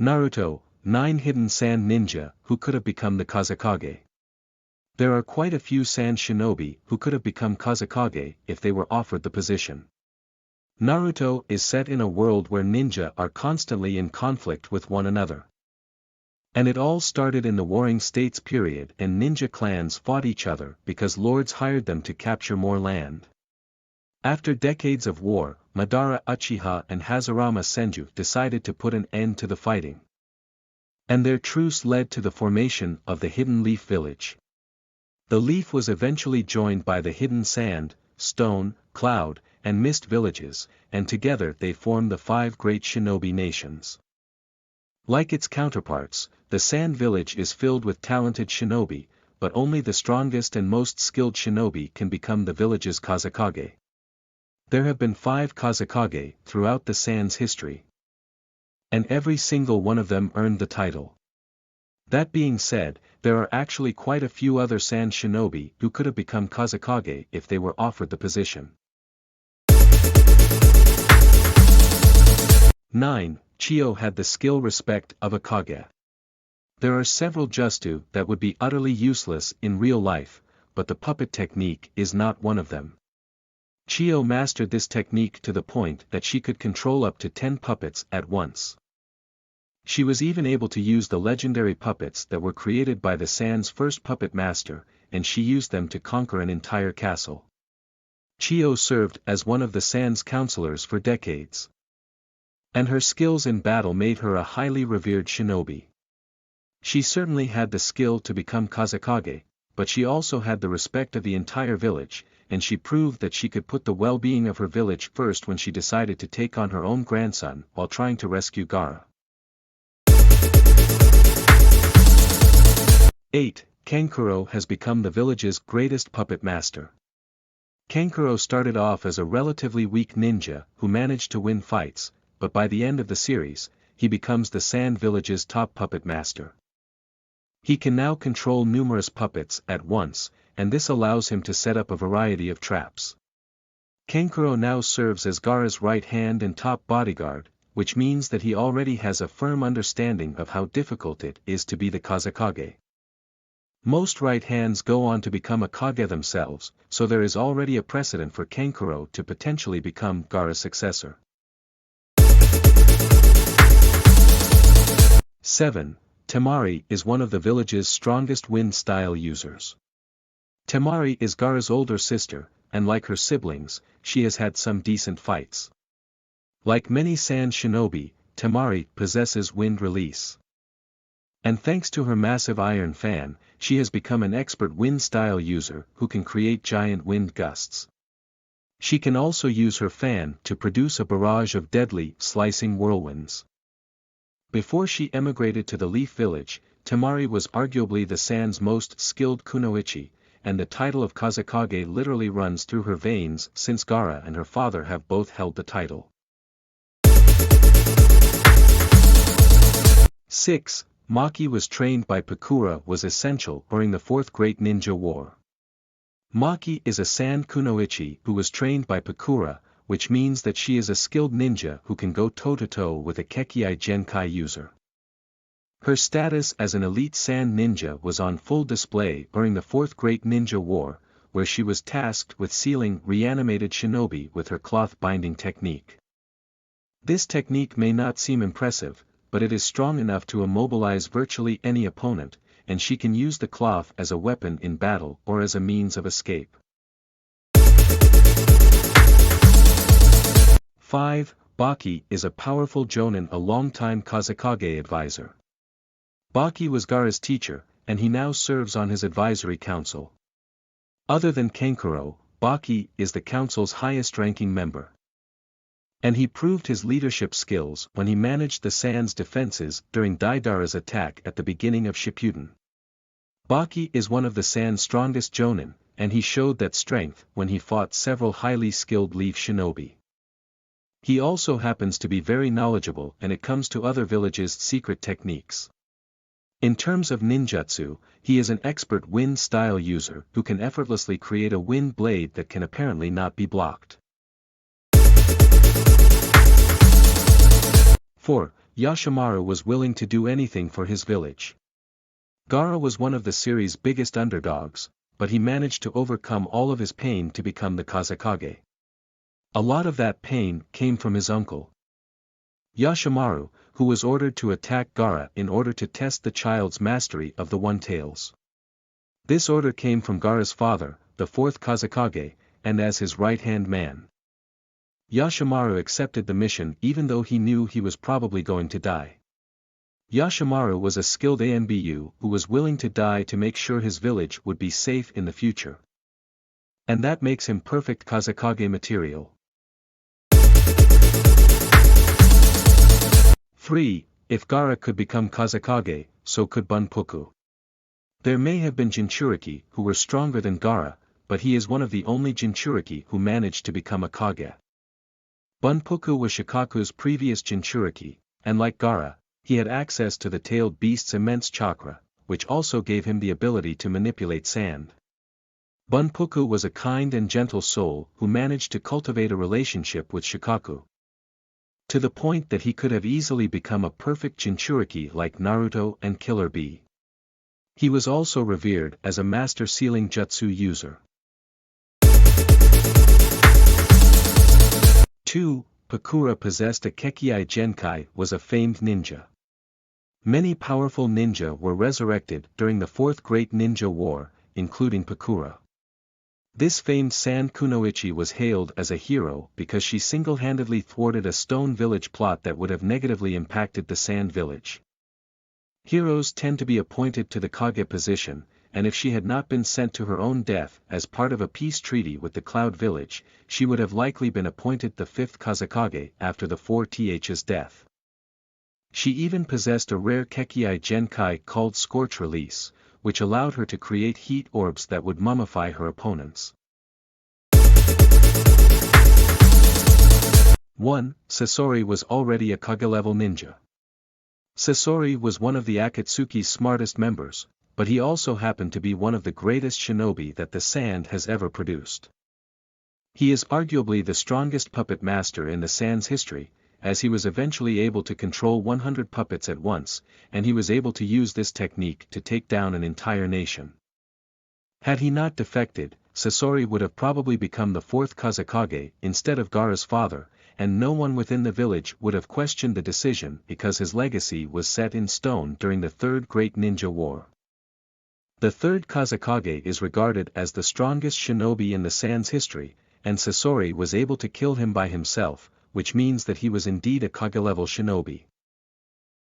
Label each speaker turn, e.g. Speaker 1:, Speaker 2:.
Speaker 1: Naruto, 9 hidden sand ninja who could have become the Kazekage. There are quite a few sand shinobi who could have become Kazekage if they were offered the position. Naruto is set in a world where ninja are constantly in conflict with one another. And it all started in the Warring States period, and ninja clans fought each other because lords hired them to capture more land. After decades of war, Madara Uchiha and Hashirama Senju decided to put an end to the fighting. And their truce led to the formation of the Hidden Leaf Village. The leaf was eventually joined by the Hidden Sand, Stone, Cloud, and Mist villages, and together they formed the 5 great shinobi nations. Like its counterparts, the Sand Village is filled with talented shinobi, but only the strongest and most skilled shinobi can become the village's Kazekage. There have been 5 Kazekage throughout the Sand's history. And every single one of them earned the title. That being said, there are actually quite a few other Sand shinobi who could have become Kazekage if they were offered the position. 9. Chio had the skill respect of a Kage. There are several Justu that would be utterly useless in real life, but the puppet technique is not one of them. Chio mastered this technique to the point that she could control up to 10 puppets at once. She was even able to use the legendary puppets that were created by the Sand's first puppet master, and she used them to conquer an entire castle. Chio served as one of the Sand's counselors for decades. And her skills in battle made her a highly revered shinobi. She certainly had the skill to become Kazekage, but she also had the respect of the entire village, and she proved that she could put the well-being of her village first when she decided to take on her own grandson while trying to rescue Gaara. 8. Kankuro has become the village's greatest puppet master. Kankuro started off as a relatively weak ninja who managed to win fights, but by the end of the series, he becomes the Sand Village's top puppet master. He can now control numerous puppets at once, and this allows him to set up a variety of traps. Kankuro now serves as Gaara's right hand and top bodyguard, which means that he already has a firm understanding of how difficult it is to be the Kazekage. Most right hands go on to become a Kage themselves, so there is already a precedent for Kankuro to potentially become Gaara's successor. 7. Temari is one of the village's strongest wind-style users. Temari is Gaara's older sister, and like her siblings, she has had some decent fights. Like many Sand shinobi, Temari possesses wind release. And thanks to her massive iron fan, she has become an expert wind-style user who can create giant wind gusts. She can also use her fan to produce a barrage of deadly, slicing whirlwinds. Before she emigrated to the Leaf Village, Temari was arguably the Sand's most skilled kunoichi, and the title of Kazekage literally runs through her veins since Gaara and her father have both held the title. 6. Maki was trained by Pakura was essential during the 4th Great Ninja War. Maki is a Sand kunoichi who was trained by Pakura, which means that she is a skilled ninja who can go toe-to-toe with a Kekei Genkai user. Her status as an elite Sand ninja was on full display during the 4th Great Ninja War, where she was tasked with sealing reanimated shinobi with her cloth binding technique. This technique may not seem impressive, but it is strong enough to immobilize virtually any opponent, and she can use the cloth as a weapon in battle or as a means of escape. 5. Baki is a powerful jonin, a longtime Kazekage advisor. Baki was Gaara's teacher, and he now serves on his advisory council. Other than Kankuro, Baki is the council's highest-ranking member. And he proved his leadership skills when he managed the Sand's defenses during Deidara's attack at the beginning of Shippuden. Baki is one of the Sand's strongest jonin, and he showed that strength when he fought several highly skilled Leaf shinobi. He also happens to be very knowledgeable when it comes to other villages' secret techniques. In terms of ninjutsu, he is an expert wind-style user who can effortlessly create a wind blade that can apparently not be blocked. 4. Yashimaru was willing to do anything for his village. Gaara was one of the series' biggest underdogs, but he managed to overcome all of his pain to become the Kazekage. A lot of that pain came from his uncle, Yashimaru, who was ordered to attack Gaara in order to test the child's mastery of the One Tails. This order came from Gaara's father, the fourth Kazekage, and as his right-hand man. Yashimaru accepted the mission even though he knew he was probably going to die. Yashimaru was a skilled ANBU who was willing to die to make sure his village would be safe in the future. And that makes him perfect Kazekage material. 3. If Gaara could become Kazekage, so could Bunpuku. There may have been Jinchuriki who were stronger than Gaara, but he is one of the only Jinchuriki who managed to become a Kage. Bunpuku was Shikaku's previous Jinchuriki, and like Gaara, he had access to the tailed beast's immense chakra, which also gave him the ability to manipulate sand. Bunpuku was a kind and gentle soul who managed to cultivate a relationship with Shikaku, to the point that he could have easily become a perfect Jinchuriki like Naruto and Killer Bee. He was also revered as a master sealing jutsu user. 2. Pakura possessed a Kekei Genkai was a famed ninja. Many powerful ninja were resurrected during the Fourth Great Ninja War, including Pakura. This famed Sand Kunoichi was hailed as a hero because she single-handedly thwarted a stone village plot that would have negatively impacted the sand village. Heroes tend to be appointed to the Kage position, and if she had not been sent to her own death as part of a peace treaty with the Cloud Village, she would have likely been appointed the fifth Kazekage after the 4th's death. She even possessed a rare Kekei Genkai called Scorch Release, which allowed her to create heat orbs that would mummify her opponents. 1. Sasori was already a Kage-level ninja. Sasori was one of the Akatsuki's smartest members, but he also happened to be one of the greatest shinobi that the sand has ever produced. He is arguably the strongest puppet master in the sand's history, as he was eventually able to control 100 puppets at once, and he was able to use this technique to take down an entire nation. Had he not defected, Sasori would have probably become the fourth Kazekage instead of Gaara's father, and no one within the village would have questioned the decision because his legacy was set in stone during the Third Great Ninja War. The third Kazekage is regarded as the strongest shinobi in the sand's history, and Sasori was able to kill him by himself, which means that he was indeed a Kage-level shinobi.